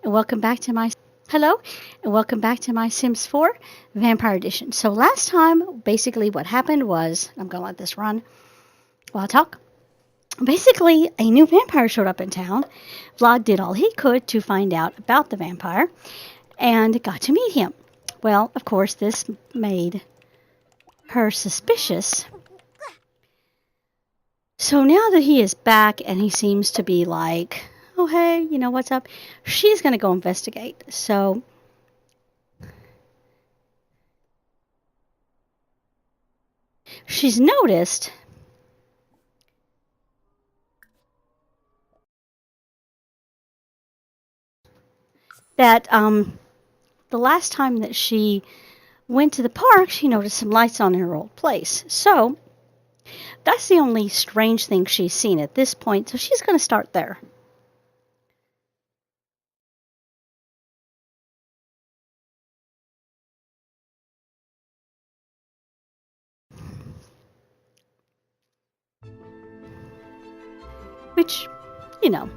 and welcome back to my hello, and welcome back to my Sims 4 Vampire Edition. So last time, basically what happened was, I'm gonna let this run while I talk. Basically, a new vampire showed up in town. Vlad did all he could to find out about the vampire and got to meet him. Well, of course, this made her suspicious. So now that he is back and he seems to be like, oh, hey, what's up? She's going to go investigate. So she's noticed that the last time that she went to the park, she noticed some lights on in her old place. So that's the only strange thing she's seen at this point. So she's going to start there. Which, you know,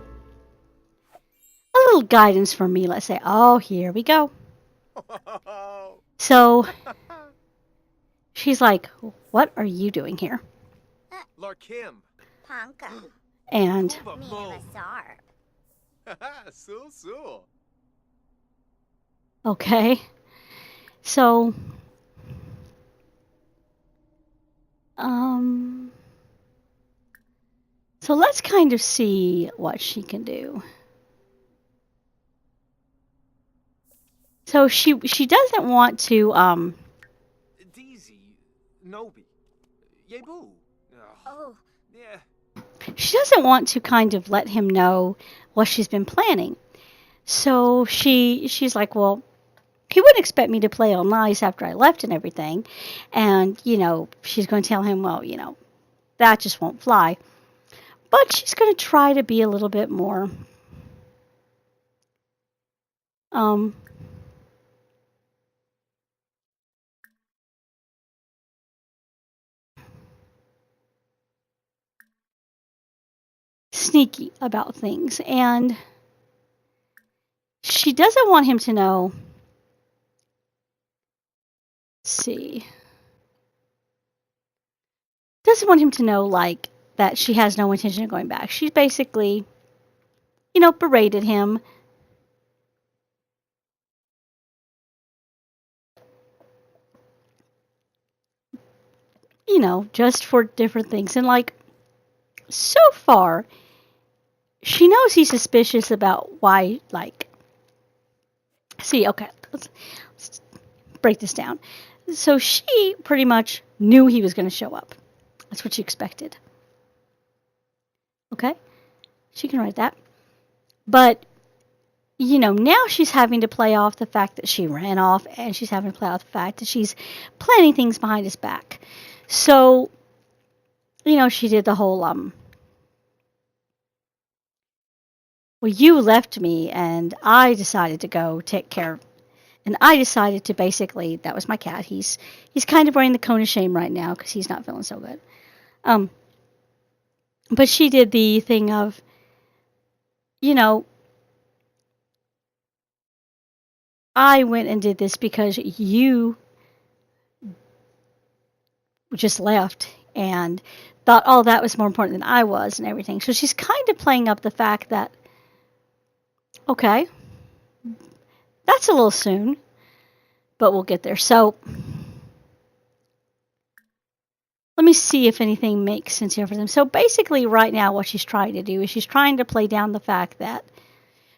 a little guidance from me. Let's say, oh, here we go. So she's like, what are you doing here? Larkim. And okay, so so let's kind of see what she can do. So she doesn't want to Deezy. Nobi. Yebu. Oh. Yeah. she doesn't want to kind of let him know what she's been planning. So she's like, well, he wouldn't expect me to play all nice after I left and everything. And, she's going to tell him, well, that just won't fly. But she's going to try to be a little bit more sneaky about things. And she doesn't want him to know. Let's see. Doesn't want him to know, like, that she has no intention of going back. She's basically, berated him. Just for different things. And, like, so far, she knows he's suspicious about why, like, see, okay, let's break this down. So she pretty much knew he was going to show up. That's what she expected. Okay? She can write that. But, now she's having to play off the fact that she ran off, and she's having to play off the fact that she's planning things behind his back. So, she did the whole, well, you left me, and I decided to go take care of, and I decided to basically, that was my cat. He's kind of wearing the cone of shame right now because he's not feeling so good. But she did the thing of, I went and did this because you just left and thought, oh, that was more important than I was and everything. So she's kind of playing up the fact that, okay, that's a little soon, but we'll get there. So let me see if anything makes sense here for them. So basically right now what she's trying to do is she's trying to play down the fact that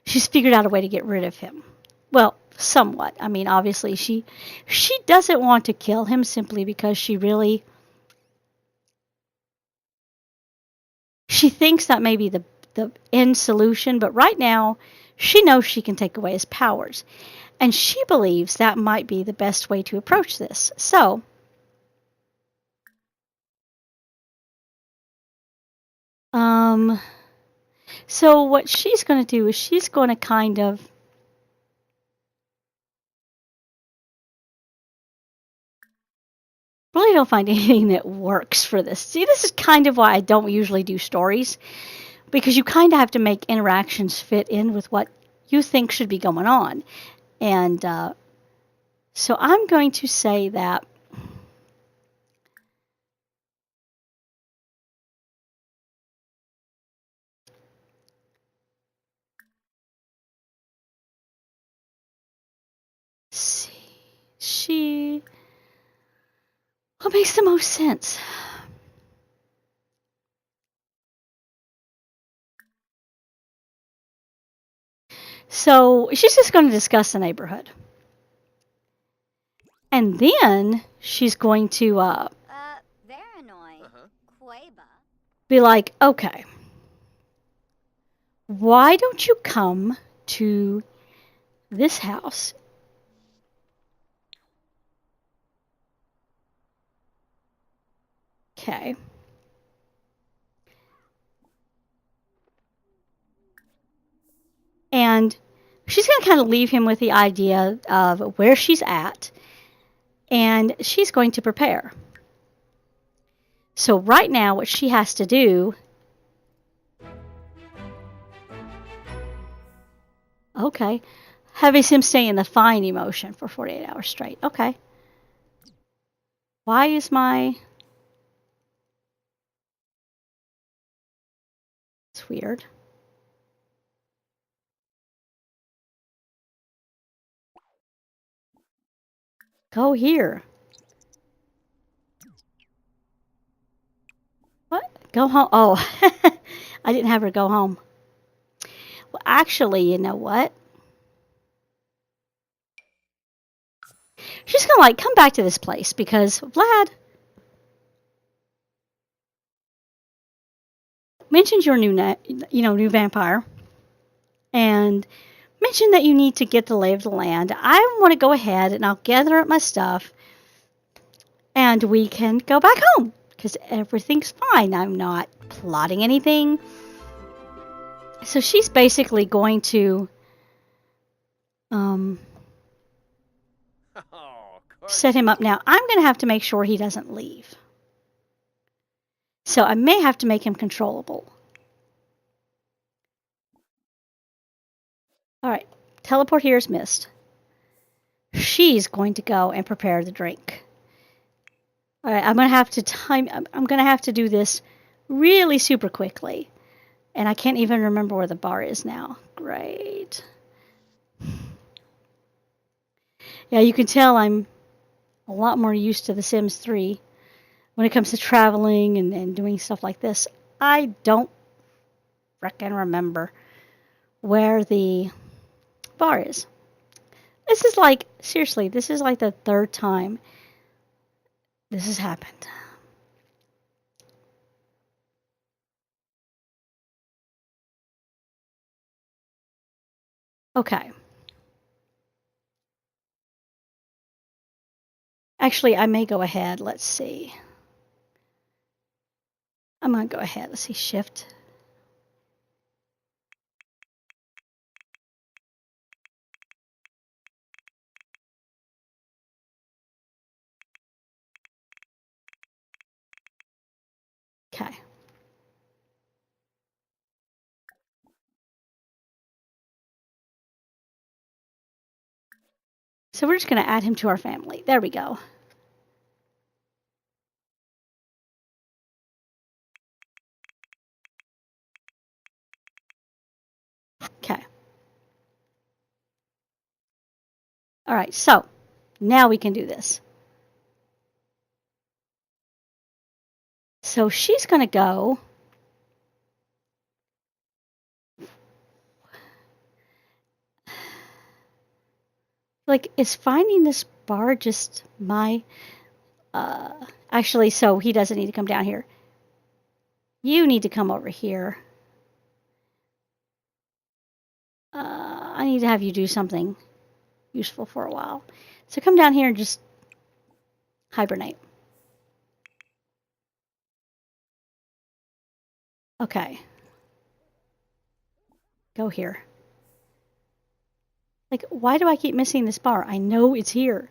she's figured out a way to get rid of him. Well, somewhat. I mean, obviously she doesn't want to kill him simply because she thinks that may be the end solution, but right now she knows she can take away his powers. And she believes that might be the best way to approach this. So what she's going to do is she's going to kind of really don't find anything that works for this. See, this is kind of why I don't usually do stories, because you kind of have to make interactions fit in with what you think should be going on. And so I'm going to say that she what makes the most sense? So she's just going to discuss the neighborhood. And then she's going to Veranoi, Uh-huh. Queba. be like, okay, why don't you come to this house? Okay. And she's going to kind of leave him with the idea of where she's at, and she's going to prepare. So, right now, what she has to do. Okay. Having him stay in the fine emotion for 48 hours straight. Okay. Why is my. It's weird. Go here. What? Go home. Oh, I didn't have her go home. Well, actually, you know what? She's gonna like come back to this place because Vlad mentioned your new vampire, and mentioned that you need to get the lay of the land. I want to go ahead and I'll gather up my stuff, and we can go back home because everything's fine. I'm not plotting anything. So she's basically going to um, Oh, set him up. Now I'm going to have to make sure he doesn't leave. So I may have to make him controllable. All right, teleport here is missed. She's going to go and prepare the drink. All right, I'm going to have to time. I'm going to have to do this really super quickly, and I can't even remember where the bar is now. Great. Yeah, you can tell I'm a lot more used to The Sims 3 when it comes to traveling and doing stuff like this. I don't frickin' remember where the bar is. This is like, seriously, this is like the third time this has happened. Okay. Actually, I may go ahead. Let's see. I'm going to go ahead. Let's see. Shift. Okay. So we're just going to add him to our family. There we go. Okay. All right. So now we can do this. So she's going to go. Like, is finding this bar just my. Actually, so he doesn't need to come down here. You need to come over here. I need to have you do something useful for a while. So come down here and just hibernate. Okay. Go here. Like, why do I keep missing this bar? I know it's here.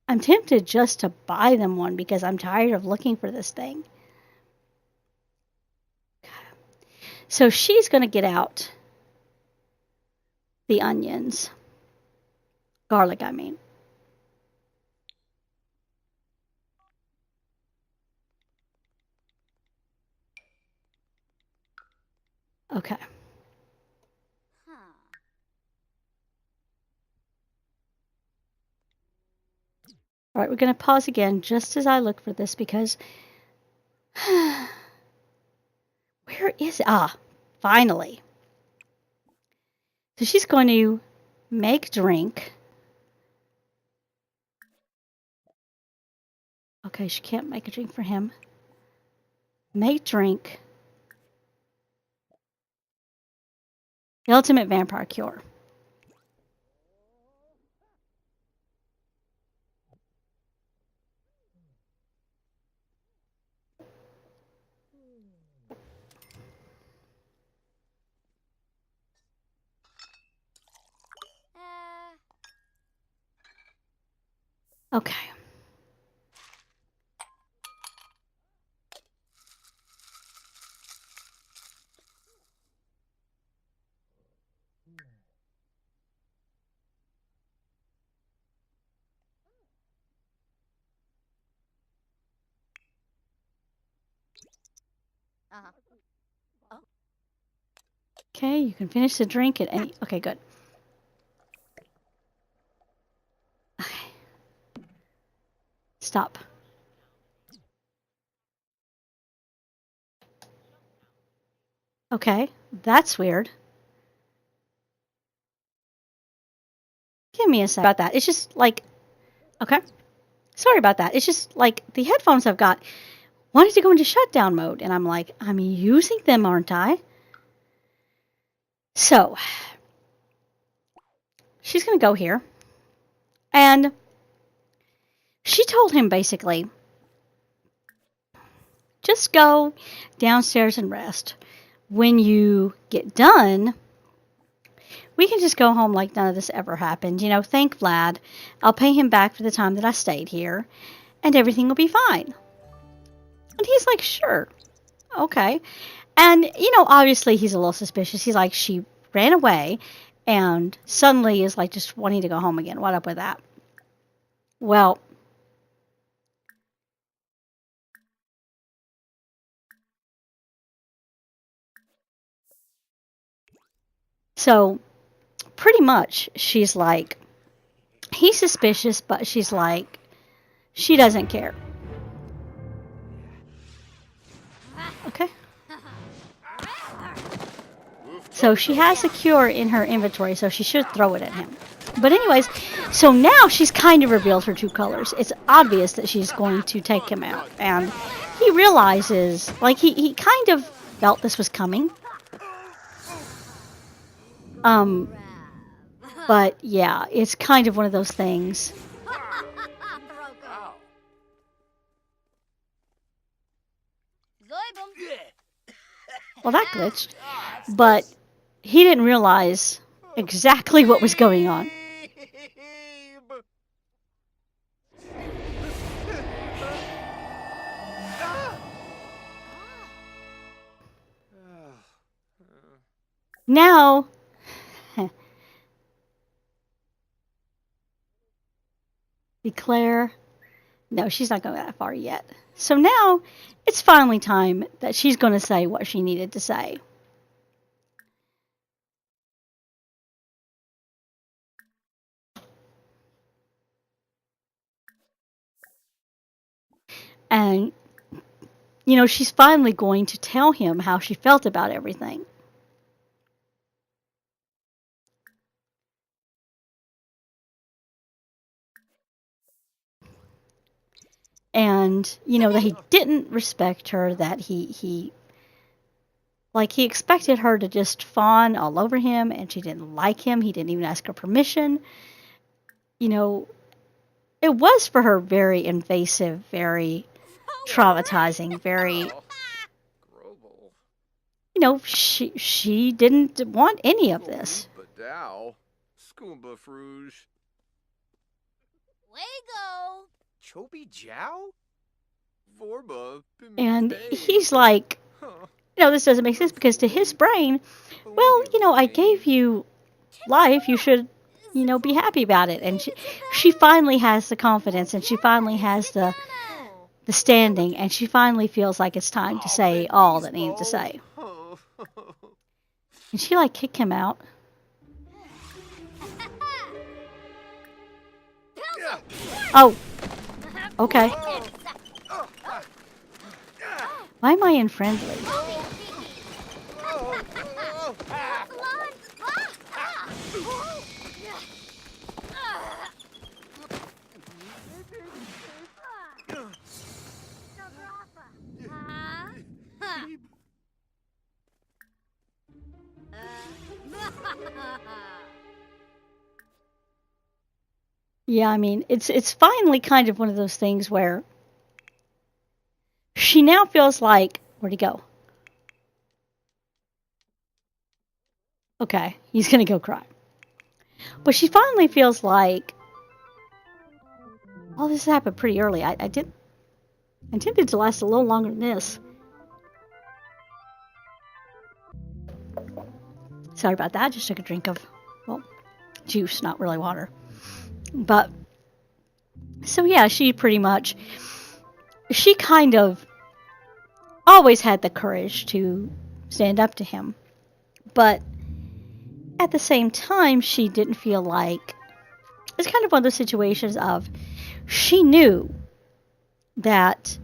I'm tempted just to buy them one because I'm tired of looking for this thing. So she's going to get out the onions. Garlic, I mean. Okay. Huh. All right, we're going to pause again just as I look for this because where is it? Ah, finally. So she's going to make drink. Okay, she can't make a drink for him. Make drink. The ultimate vampire cure. Uh, Okay. uh-huh. Oh. Okay, you can finish the drink at any. Okay, good. Okay. Stop. Okay, that's weird. Give me a sec about that. It's just like, okay. Sorry about that. It's just like the headphones I've got wanted to go into shutdown mode, and I'm like, I'm using them, aren't I? So she's gonna go here, and she told him basically, just go downstairs and rest. When you get done, we can just go home like none of this ever happened. You know, thank Vlad. I'll pay him back for the time that I stayed here, and everything will be fine. And he's like, sure, okay. And, you know, obviously he's a little suspicious. He's like, she ran away and suddenly is like just wanting to go home again. What up with that? Well, so pretty much she's like, he's suspicious, but she's like, she doesn't care. Okay. So she has a cure in her inventory, so she should throw it at him. But anyways, so now she's kind of revealed her true colors. It's obvious that she's going to take him out. And he realizes, like, he kind of felt this was coming. But yeah, it's kind of one of those things. Ow. Well, that glitched. But he didn't realize exactly what was going on. Now, declare. No, she's not going that far yet. So now it's finally time that she's going to say what she needed to say. And, you know, she's finally going to tell him how she felt about everything. And, you know, that he didn't respect her, that he expected her to just fawn all over him, and she didn't like him. He didn't even ask her permission. You know, it was for her very invasive, very traumatizing, very, you know, she didn't want any of this. Wago. Chobi Jow? Vorba. And he's like, This doesn't make sense because to his brain, well, I gave you life. You should, be happy about it. And she finally has the confidence, and she finally has the standing, and she finally feels like it's time to say all that needs to say. And she like kick him out. Oh, okay. Why am I unfriendly? Yeah, I mean, it's finally kind of one of those things where she now feels like, where'd he go? Okay, he's gonna go cry. But she finally feels like, oh, this happened pretty early. I intended to last a little longer than this. Sorry about that. I just took a drink of, well, juice, not really water. But, so yeah, she kind of always had the courage to stand up to him. But at the same time, she didn't feel like, it's kind of one of those situations of, she knew that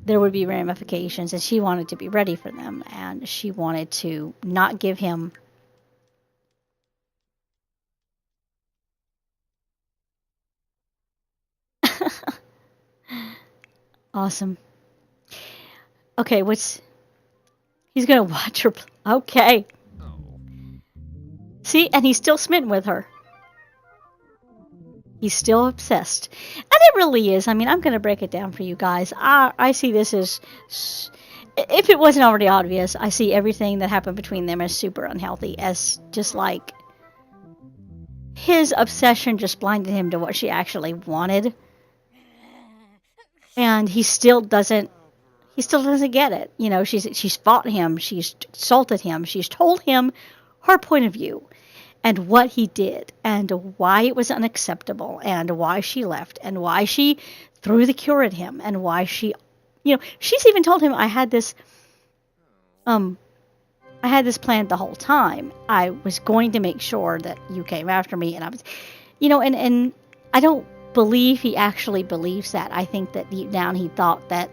there would be ramifications and she wanted to be ready for them, and she wanted to not give him awesome. Okay, he's gonna watch her. Okay. See, and he's still smitten with her. He's still obsessed. And it really is. I mean, I'm going to break it down for you guys. I see this as, if it wasn't already obvious, I see everything that happened between them as super unhealthy, as just like his obsession just blinded him to what she actually wanted. And he still doesn't get it. She's fought him, she's insulted him, she's told him her point of view and what he did and why it was unacceptable and why she left and why she threw the cure at him and why she's even told him I had this planned the whole time. I was going to make sure that you came after me, and I was, and I don't believe he actually believes that. I think that deep down he thought that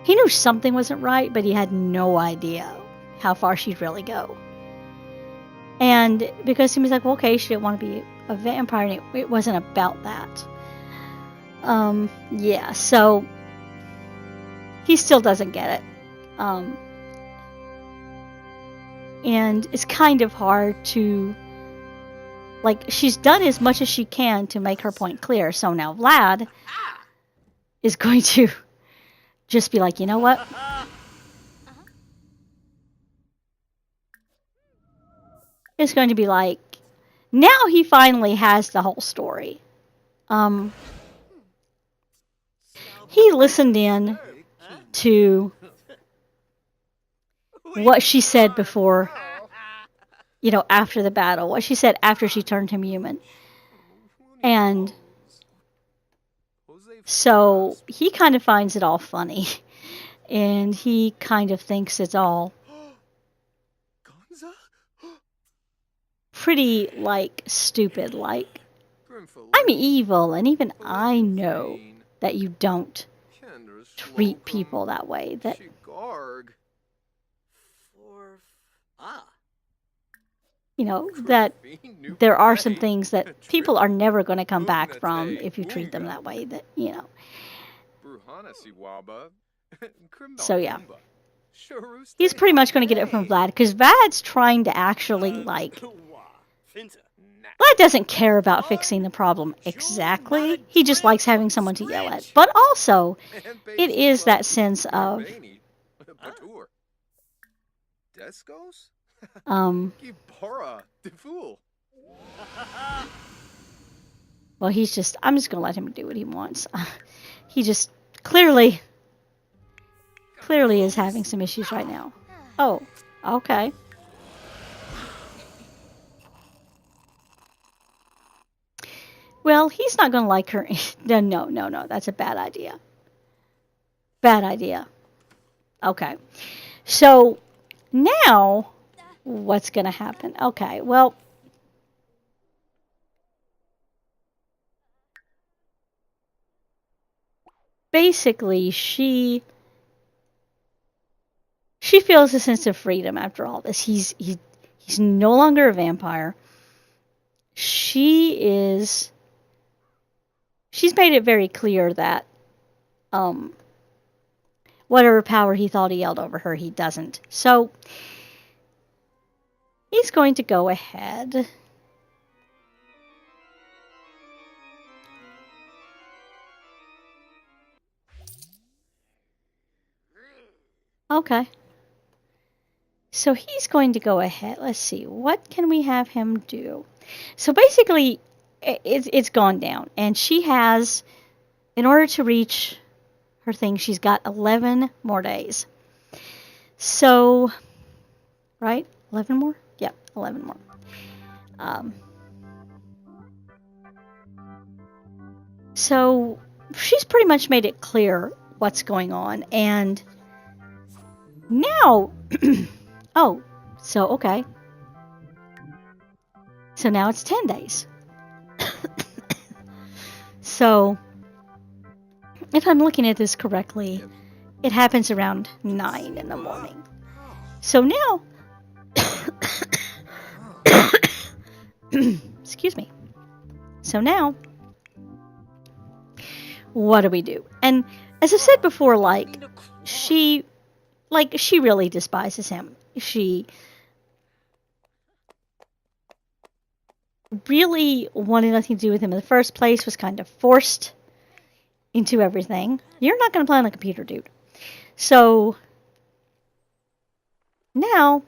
he knew something wasn't right, but he had no idea how far she'd really go. And because he was like, well, okay, she didn't want to be a vampire, and it wasn't about that. Yeah, so he still doesn't get it. And it's kind of hard to, like, she's done as much as she can to make her point clear. So now Vlad is going to just be like, you know what? It's going to be like, now he finally has the whole story. He listened in to what she said before, after the battle, what she said after she turned him human. And so he kind of finds it all funny. And he kind of thinks it's all pretty, like, stupid. Like, I'm evil, and even I know that you don't treat people that way. That that there are some things that people are never going to come back from if you treat them that way. So yeah, he's pretty much going to get it from Vlad, because Vlad's trying to actually, like, Vlad doesn't care about fixing the problem exactly. He just likes having someone to yell at. But also, it is that sense of well, I'm just going to let him do what he wants. He just, clearly, clearly is having some issues right now. Oh, okay. Well, he's not going to like her. No, no, no, no. That's a bad idea. Bad idea. Okay. So now what's going to happen? Okay. Well, basically she feels a sense of freedom after all this. He's no longer a vampire. She's made it very clear that um whatever power he thought he held over her, he doesn't. So he's going to go ahead. Okay. So he's going to go ahead. Let's see. What can we have him do? So basically, it's gone down. And she has, in order to reach her thing, she's got 11 more days. So, right? 11 more? Yep, 11 more. Um, so she's pretty much made it clear what's going on. And now, oh, so okay. So now it's 10 days. So, if I'm looking at this correctly, it happens around 9 in the morning. So now, excuse me. So now, what do we do? And as I've said before, she really despises him. She really wanted nothing to do with him in the first place, was kind of forced into everything. You're not going to play on a computer, dude. So now,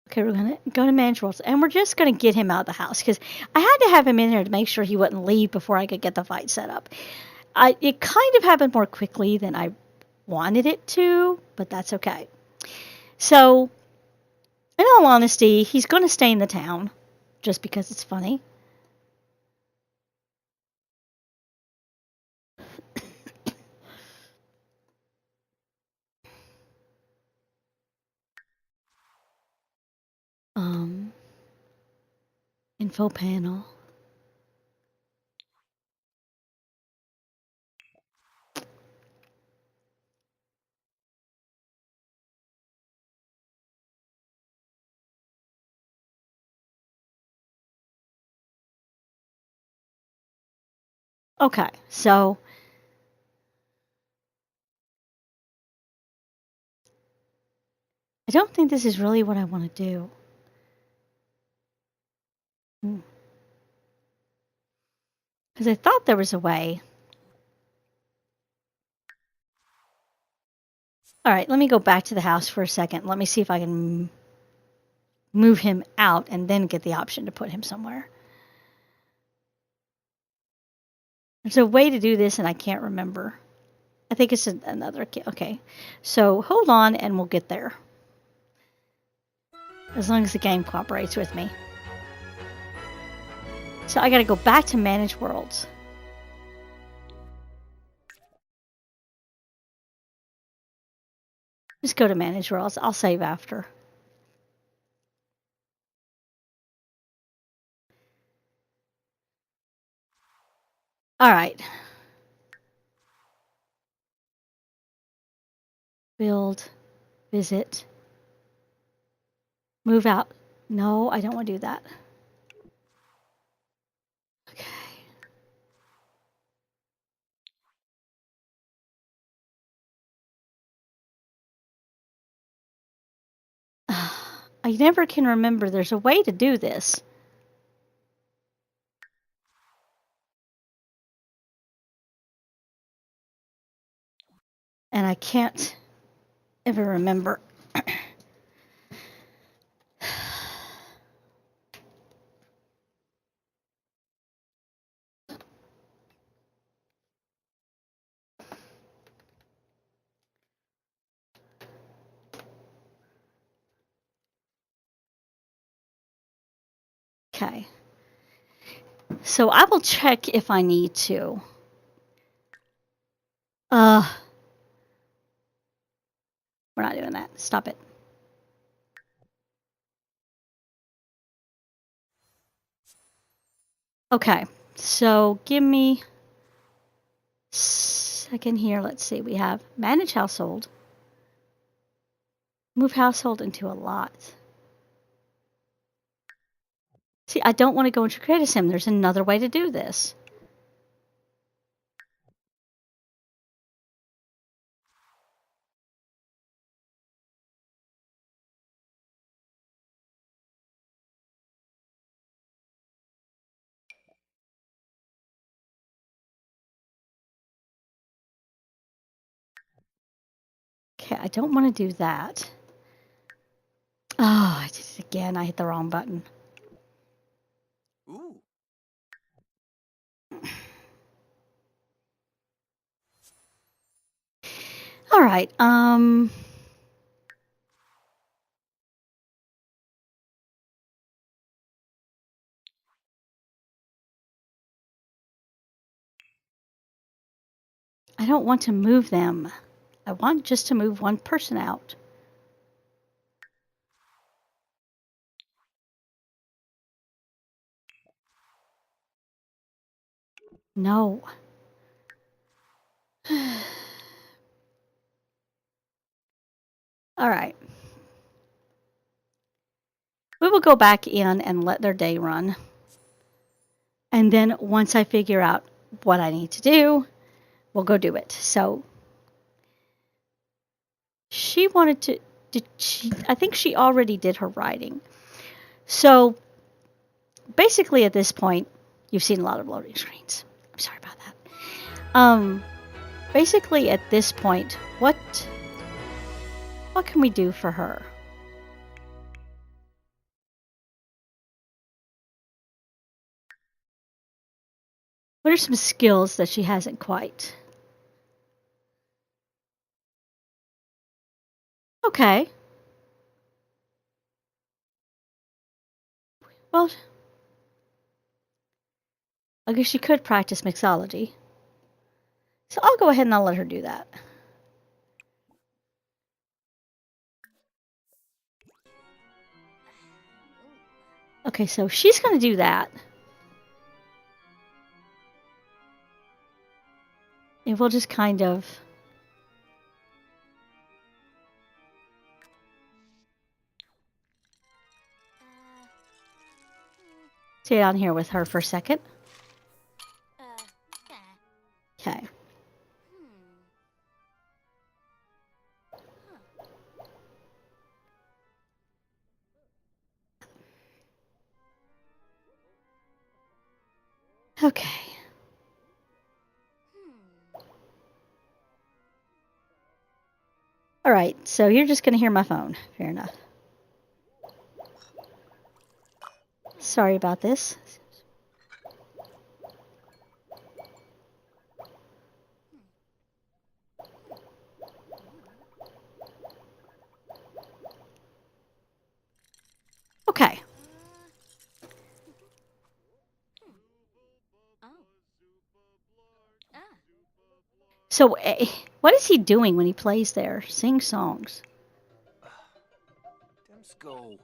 okay, we're going to go to Manage Worlds, and we're just going to get him out of the house, because I had to have him in there to make sure he wouldn't leave before I could get the fight set up. It kind of happened more quickly than I wanted it to, but that's okay. So, in all honesty, he's going to stay in the town just because it's funny. Info panel. Okay, so I don't think this is really what I want to do. Because I thought there was a way. All right, let me go back to the house for a second. Let me see if I can move him out and then get the option to put him somewhere. There's a way to do this, and I can't remember. I think it's another. Okay, so hold on, and we'll get there. As long as the game cooperates with me. So I gotta go back to Manage Worlds. Just go to Manage Worlds. I'll save after. All right. Build, visit, move out. No, I don't want to do that. Okay. I never can remember. There's a way to do this. And I can't ever remember. Okay. So I will check if I need to. Uh, we're not doing that. Stop it. Okay. So give me a second here. Let's see. We have manage household. Move household into a lot. See, I don't want to go into create a sim. There's another way to do this. Okay, I don't want to do that. Oh, I did it again. I hit the wrong button. Ooh. All right. I don't want to move them. I want just to move one person out. No. All right. We will go back in and let their day run. And then once I figure out what I need to do, we'll go do it. So she wanted to. I think she already did her writing. So basically, at this point, you've seen a lot of loading screens. I'm sorry about that. Basically, at this point, what can we do for her? What are some skills that she hasn't quite? Okay. Well, I guess she could practice mixology. So I'll go ahead and I'll let her do that. Okay, so she's going to do that. And we'll just kind of stay down here with her for a second. Yeah. Okay. Okay. All right, so you're just going to hear my phone. Fair enough. Sorry about this. Okay. Oh. Ah. So, what is he doing when he plays there? Sing songs. Demsko.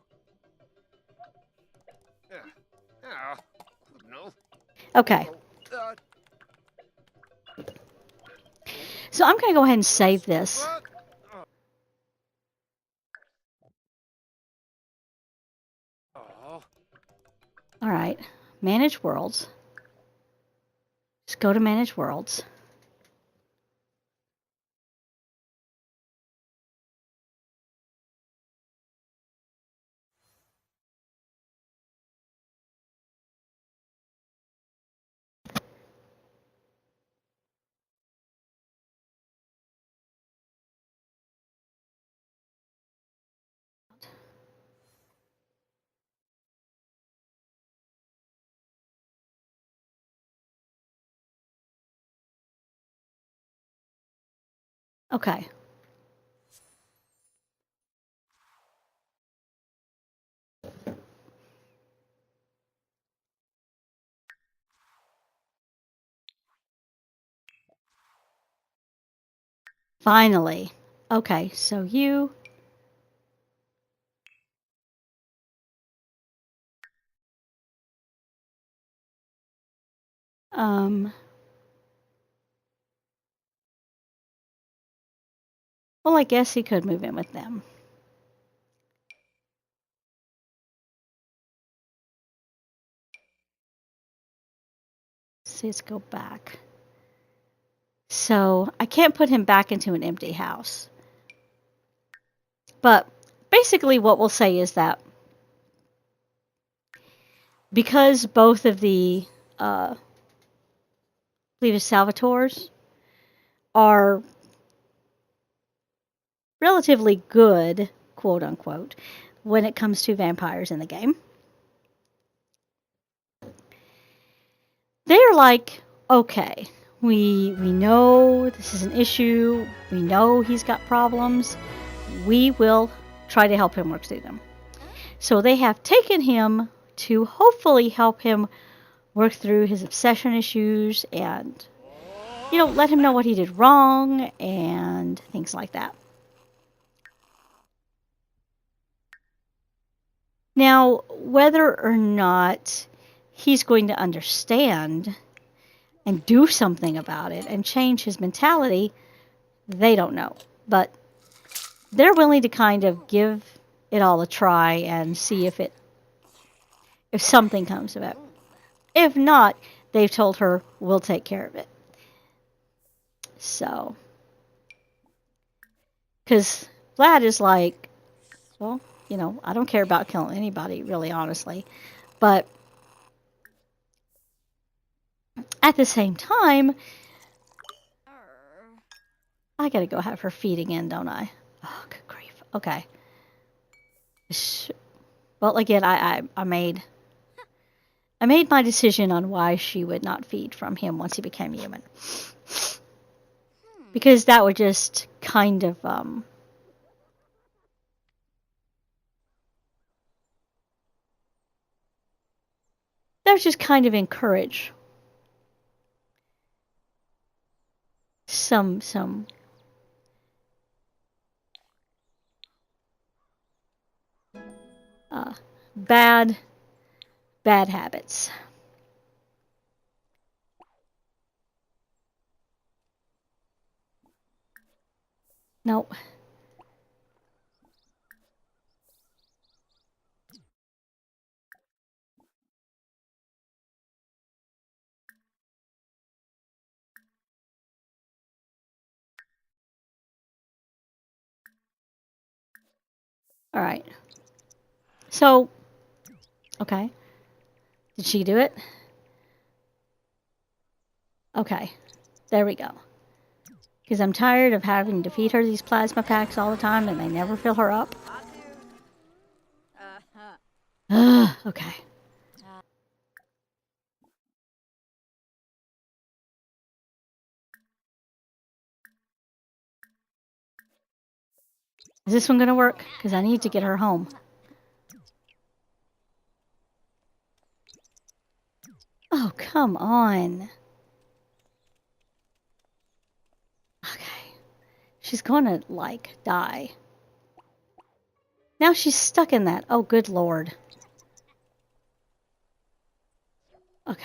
Yeah. Yeah. No. Okay. So I'm going to go ahead and save this. Oh. All right. Manage worlds. Just go to manage worlds. Okay. Finally. Okay, so you. Um. Well, I guess he could move in with them. See, let's go back. So I can't put him back into an empty house. But basically, what we'll say is that because both of the Levis Salvatores are relatively good, quote unquote, when it comes to vampires in the game, they're like, okay, we know this is an issue. We know he's got problems. We will try to help him work through them. So they have taken him to hopefully help him work through his obsession issues and, let him know what he did wrong and things like that. Now, whether or not he's going to understand and do something about it and change his mentality, they don't know. But they're willing to kind of give it all a try and see if something comes of it. If not, they've told her we'll take care of it. So, because Vlad is like, well, I don't care about killing anybody, really, honestly. But at the same time, I gotta go have her feed again, don't I? Oh, good grief. Okay. Well, again, I made my decision on why she would not feed from him once he became human. Because that would just kind of, encourage some bad habits. Nope. All right. So, okay. Did she do it? Okay. There we go. Because I'm tired of having to feed her these plasma packs all the time and they never fill her up. Okay. Is this one going to work? Because I need to get her home. Oh, come on. Okay. She's going to, die. Now she's stuck in that. Oh, good lord. Okay.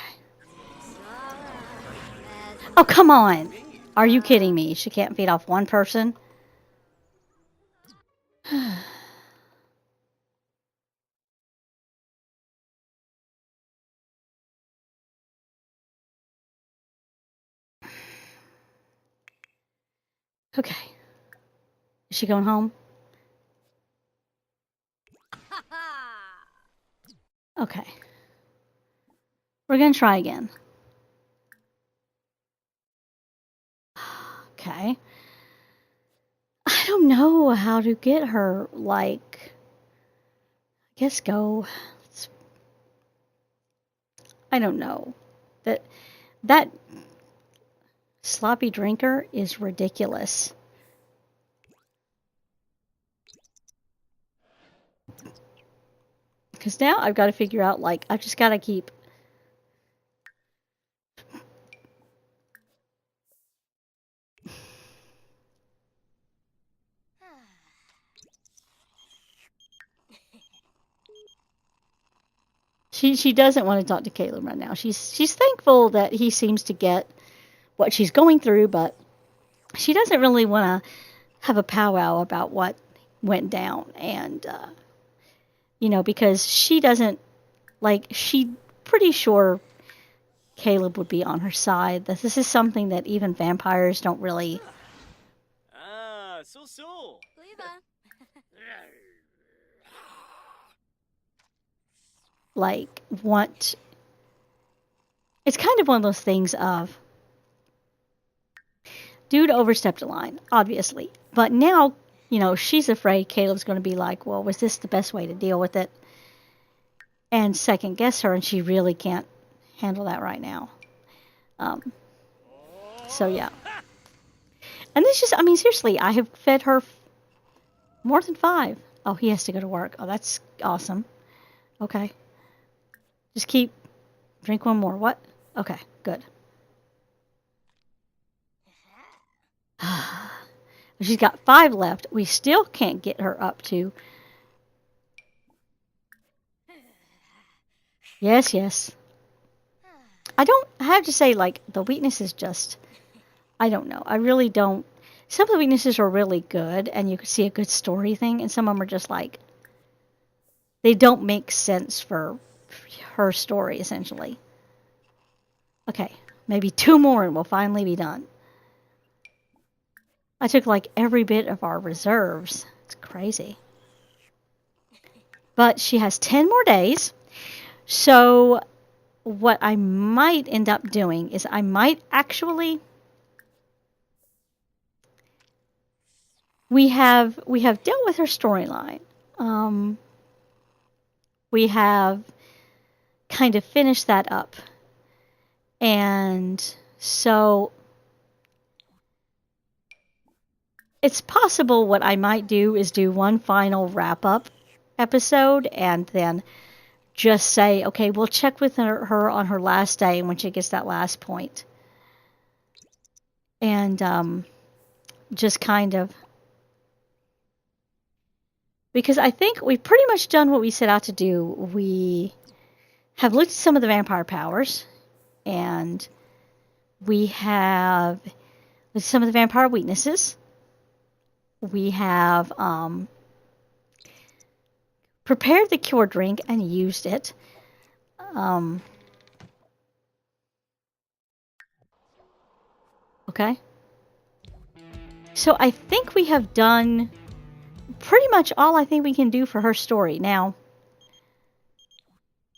Oh, come on. Are you kidding me? She can't feed off one person? Okay. Is she going home? Okay. We're going to try again. Okay. I don't know how to get her, I guess go. I don't know. That sloppy drinker is ridiculous. Because now I've got to figure out, I've just got to keep. She doesn't want to talk to Caleb right now. She's thankful that he seems to get what she's going through, but she doesn't really want to have a powwow about what went down. And because she doesn't she pretty sure Caleb would be on her side. That this is something that even vampires don't really Leave her. want. It's kind of one of those things of dude overstepped a line, obviously. But now, she's afraid Caleb's going to be like, well, was this the best way to deal with it? And second guess her, and she really can't handle that right now. So, yeah. And this just, seriously, I have fed her more than 5. Oh, he has to go to work. Oh, that's awesome. Okay. Just drink one more. What? Okay, good. She's got 5 left. We still can't get her up to. Yes. I have to say, the weakness is just, I don't know. I really don't. Some of the weaknesses are really good, and you can see a good story thing, and some of them are just they don't make sense for her story, essentially. Okay, maybe 2 more and we'll finally be done. I took every bit of our reserves. It's crazy. But she has 10 more days. So what I might end up doing is I might actually we have dealt with her storyline. We have kind of finished that up. And so it's possible what I might do is do one final wrap-up episode and then just say, okay, we'll check with her on her last day and when she gets that last point. And just kind of... Because I think we've pretty much done what we set out to do. We have looked at some of the vampire powers, and we have looked at some of the vampire weaknesses. We have prepared the cure drink and used it. Okay. So I think we have done pretty much all I think we can do for her story. Now,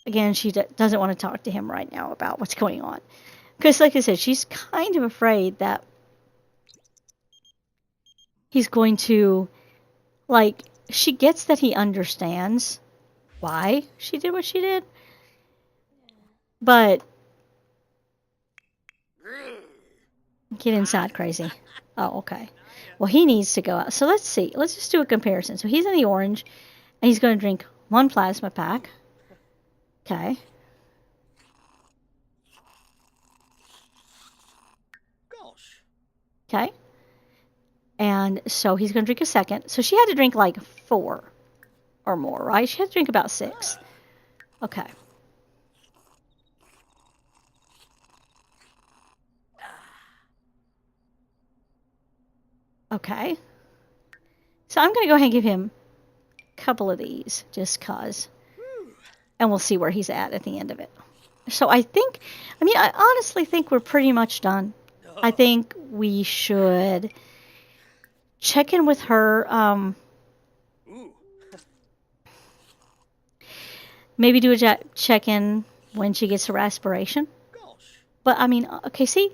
again, she doesn't want to talk to him right now about what's going on. Because, like I said, she's kind of afraid that he's going to, she gets that he understands why she did what she did. But, get inside, crazy. Oh, okay. Well, he needs to go out. So let's see. Let's just do a comparison. So he's in the orange, and he's going to drink 1 plasma pack. Okay. Gosh. Okay. And so he's going to drink a second. So she had to drink 4 or more, right? She had to drink about 6. Okay. Okay. So I'm going to go ahead and give him a couple of these, just cause. And we'll see where he's at the end of it. So I honestly think we're pretty much done. I think we should check in with her. Maybe do a check-in when she gets her aspiration. But, okay, see?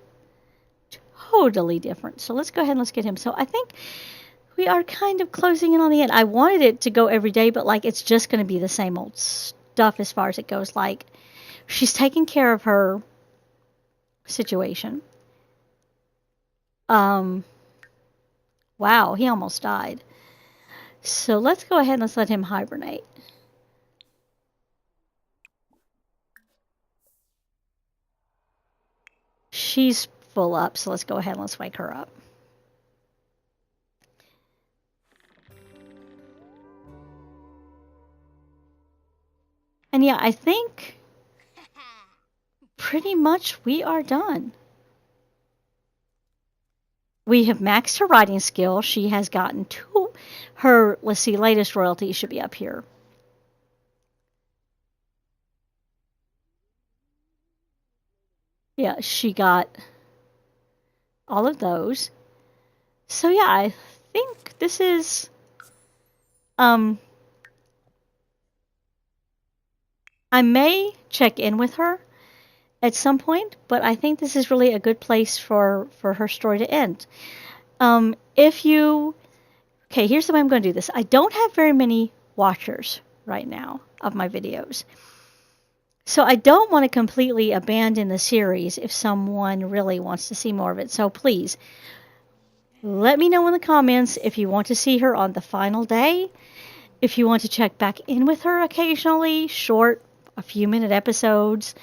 Totally different. So let's go ahead and let's get him. So I think we are kind of closing in on the end. I wanted it to go every day, but, it's just going to be the same old stuff as far as it goes. She's taking care of her situation. Wow, he almost died. So let's go ahead and let's let him hibernate. She's full up, so let's go ahead and let's wake her up. And yeah, I think pretty much we are done. We have maxed her writing skill. She has gotten to her, let's see, latest royalty should be up here. Yeah, she got all of those. So yeah, I think this is I may check in with her at some point, but I think this is really a good place for her story to end. If you Okay, here's the way I'm going to do this. I don't have very many watchers right now of my videos. So I don't want to completely abandon the series if someone really wants to see more of it. So please, let me know in the comments if you want to see her on the final day, if you want to check back in with her occasionally, short, a few minute episodes.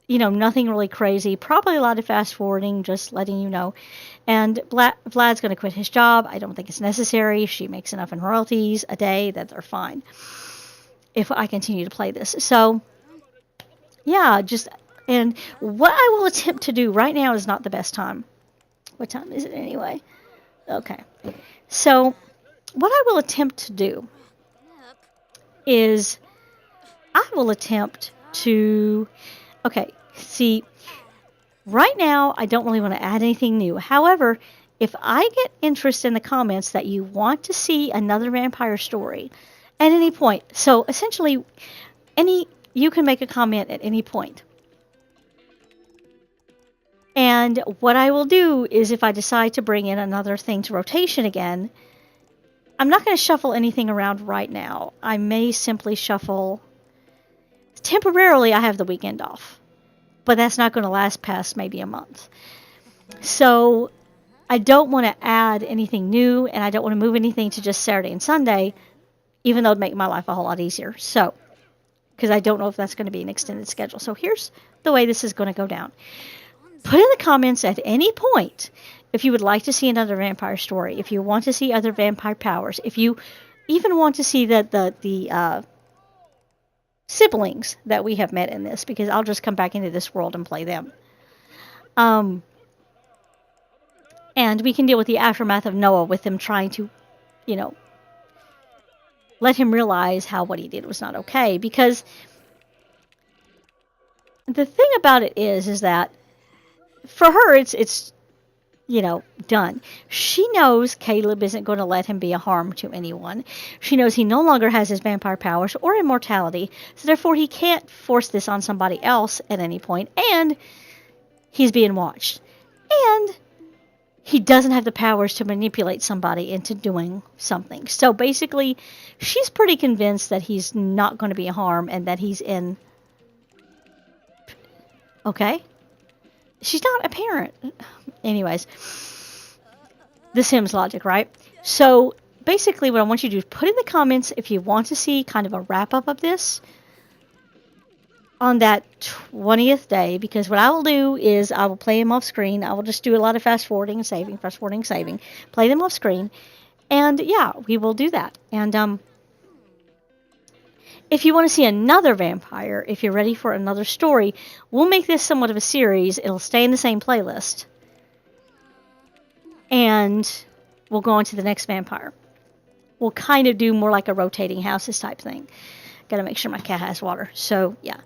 Nothing really crazy. Probably a lot of fast forwarding, just letting you know. And Vlad's going to quit his job. I don't think it's necessary. She makes enough in royalties a day that they're fine if I continue to play this. So, yeah, and what I will attempt to do right now is not the best time. What time is it anyway? Okay. So, what I will attempt to do is I will attempt to... Okay, see, right now I don't really want to add anything new. However, if I get interest in the comments that you want to see another vampire story at any point, so essentially you can make a comment at any point. And what I will do is if I decide to bring in another thing to rotation again, I'm not going to shuffle anything around right now. I may simply shuffle... Temporarily, I have the weekend off. But that's not going to last past maybe a month. So I don't want to add anything new, and I don't want to move anything to just Saturday and Sunday, even though it'd make my life a whole lot easier. So, because I don't know if that's going to be an extended schedule. So here's the way this is going to go down. Put in the comments at any point if you would like to see another vampire story, if you want to see other vampire powers, if you even want to see the siblings that we have met in this, because I'll just come back into this world and play them. And we can deal with the aftermath of Noah with them trying to, let him realize how what he did was not okay. Because the thing about it is that for her, it's done. She knows Caleb isn't going to let him be a harm to anyone. She knows he no longer has his vampire powers or immortality, so therefore he can't force this on somebody else at any point, and he's being watched. And he doesn't have the powers to manipulate somebody into doing something. So basically, she's pretty convinced that he's not going to be a harm and that he's in... Okay? She's not a parent. Anyways, the Sims logic, right? So basically what I want you to do is put in the comments if you want to see kind of a wrap-up of this on that 20th day, because what I will do is I will play them off screen. I will just do a lot of fast forwarding and saving, play them off screen, and yeah, we will do that. And if you want to see another vampire, if you're ready for another story, we'll make this somewhat of a series. It'll stay in the same playlist. And we'll go on to the next vampire. We'll kind of do more like a rotating houses type thing. Got to make sure my cat has water. So, yeah.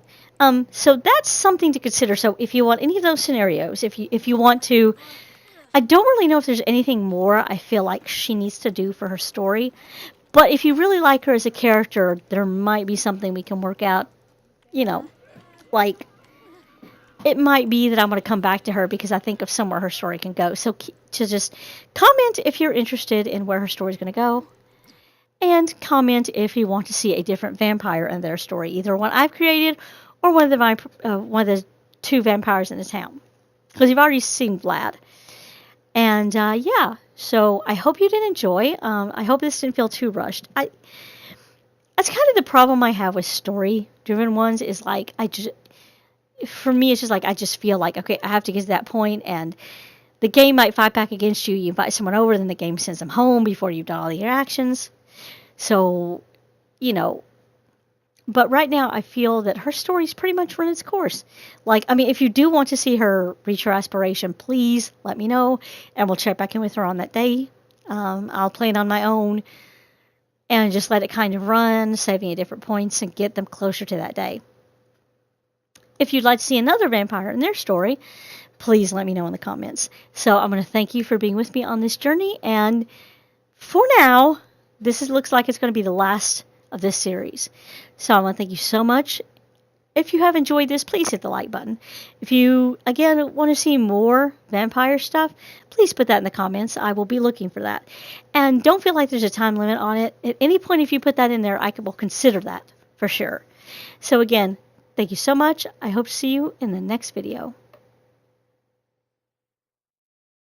So that's something to consider. So if you want any of those scenarios, if you want to... I don't really know if there's anything more I feel like she needs to do for her story. But if you really like her as a character, there might be something we can work out. Like... It might be that I'm going to come back to her because I think of somewhere her story can go. So to just comment if you're interested in where her story is going to go. And comment if you want to see a different vampire in their story. Either one I've created or one of the two vampires in the town. Because you've already seen Vlad. And yeah, so I hope you did enjoy. I hope this didn't feel too rushed. That's kind of the problem I have with story-driven ones is like for me, it's just like I just feel like, okay, I have to get to that point, and the game might fight back against you. You invite someone over, then the game sends them home before you've done all the interactions. So, But right now, I feel that her story's pretty much run its course. Like, I mean, if you do want to see her reach her aspiration, please let me know, and we'll check back in with her on that day. I'll play it on my own and just let it kind of run, saving at different points, and get them closer to that day. If you'd like to see another vampire in their story, please let me know in the comments. So I'm going to thank you for being with me on this journey, and for now, looks like it's going to be the last of this series. So I want to thank you so much. If you have enjoyed this, please hit the like button. If you, again, want to see more vampire stuff, please put that in the comments. I will be looking for that. And don't feel like there's a time limit on it. At any point, if you put that in there, I will consider that for sure. So again, thank you so much. I hope to see you in the next video.